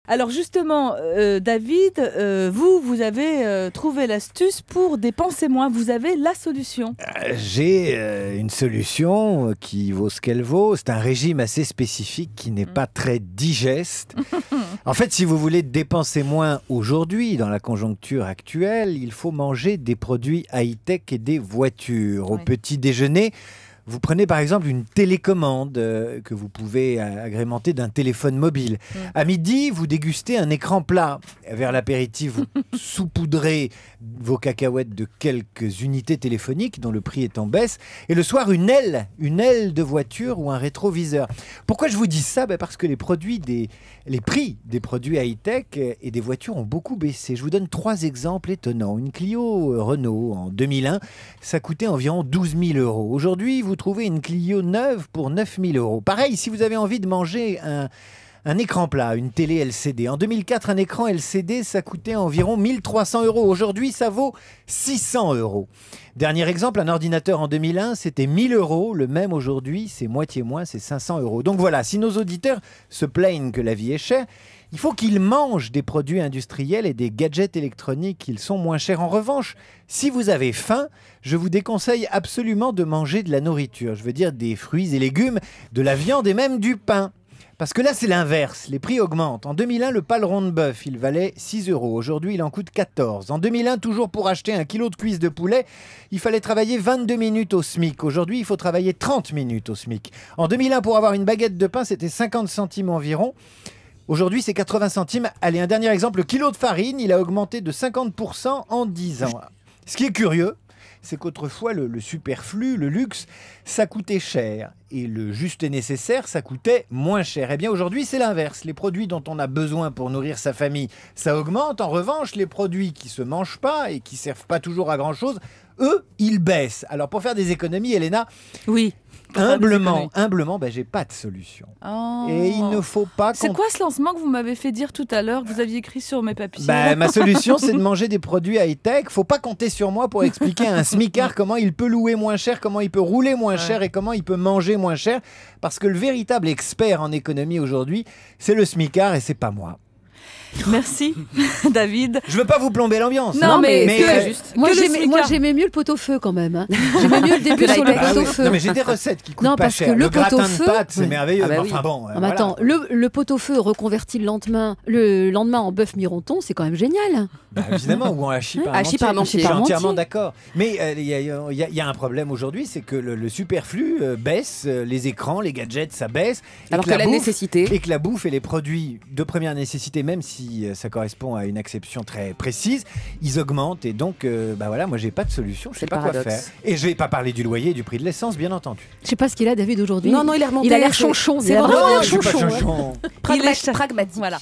Alors justement, David, vous avez trouvé l'astuce pour dépenser moins. Vous avez la solution. J'ai une solution qui vaut ce qu'elle vaut. C'est un régime assez spécifique qui n'est pas très digeste. En fait, si vous voulez dépenser moins aujourd'hui, dans la conjoncture actuelle, il faut manger des produits high-tech et des voitures. Au petit déjeuner, vous prenez par exemple une télécommande que vous pouvez agrémenter d'un téléphone mobile. À midi, vous dégustez un écran plat. Vers l'apéritif, vous saupoudrez vos cacahuètes de quelques unités téléphoniques dont le prix est en baisse. Et le soir, une aile de voiture ou un rétroviseur. Pourquoi je vous dis ça? Parce que les prix des produits high-tech et des voitures ont beaucoup baissé. Je vous donne 3 exemples étonnants. Une Clio Renault en 2001, ça coûtait environ 12 000 €. Aujourd'hui, vous trouvez une Clio neuve pour 9 000 €. Pareil, si vous avez envie de manger un écran plat, une télé LCD. En 2004, un écran LCD, ça coûtait environ 1 300 €. Aujourd'hui, ça vaut 600 €. Dernier exemple, un ordinateur en 2001, c'était 1 000 €. Le même aujourd'hui, c'est moitié moins, c'est 500 €. Donc voilà, si nos auditeurs se plaignent que la vie est chère, il faut qu'ils mangent des produits industriels et des gadgets électroniques. Ils sont moins chers. En revanche, si vous avez faim, je vous déconseille absolument de manger de la nourriture. Je veux dire des fruits et légumes, de la viande et même du pain. Parce que là, c'est l'inverse. Les prix augmentent. En 2001, le paleron de bœuf, il valait 6 €. Aujourd'hui, il en coûte 14. En 2001, toujours pour acheter 1 kilo de cuisses de poulet, il fallait travailler 22 minutes au SMIC. Aujourd'hui, il faut travailler 30 minutes au SMIC. En 2001, pour avoir une baguette de pain, c'était 50 centimes environ. Aujourd'hui, c'est 80 centimes. Allez, un dernier exemple. Le kilo de farine, il a augmenté de 50% en 10 ans. Ce qui est curieux, c'est qu'autrefois, le superflu, le luxe, ça coûtait cher. Et le juste et nécessaire, ça coûtait moins cher. Eh bien, aujourd'hui, c'est l'inverse. Les produits dont on a besoin pour nourrir sa famille, ça augmente. En revanche, les produits qui ne se mangent pas et qui ne servent pas toujours à grand-chose, eux, ils baissent. Alors, pour faire des économies, Elena... Oui. Humblement, j'ai pas de solution. Oh. Et il ne faut pas... C'est quoi ce lancement que vous m'avez fait dire tout à l'heure, que vous aviez écrit sur mes papiers? Ma solution, c'est de manger des produits high-tech. Faut pas compter sur moi pour expliquer à un smicard comment il peut louer moins cher, comment il peut rouler moins cher et comment il peut manger moins cher. Parce que le véritable expert en économie aujourd'hui, c'est le smicard et c'est pas moi. Merci, David. Je veux pas vous plomber l'ambiance. Non, mais juste. Moi, j'aimais mieux le pot-au-feu quand même. Hein. J'aimais mieux le début sur le pot-au-feu. Non, mais j'ai des recettes qui coûtent pas cher. Le gratin de pâtes, c'est merveilleux. Ah bah oui. Enfin bon. Voilà. Attends, le pot-au-feu reconverti le lendemain en bœuf mironton, c'est quand même génial. Évidemment, ou en hachis parmentier. Je suis entièrement d'accord. Mais il y a un problème aujourd'hui, c'est que le superflu baisse, les écrans, les gadgets, ça baisse. Alors que la nécessité. Et que la bouffe et les produits de première nécessité, même si ça correspond à une acception très précise, ils augmentent. Et donc, voilà, moi, j'ai pas de solution. Je sais pas quoi faire. Et je vais pas parler du loyer et du prix de l'essence, bien entendu. Je sais pas ce qu'il a, David, aujourd'hui. Non, il est remonté. Il a l'air chonchon. C'est vraiment un chonchon. Pragmatique. Voilà.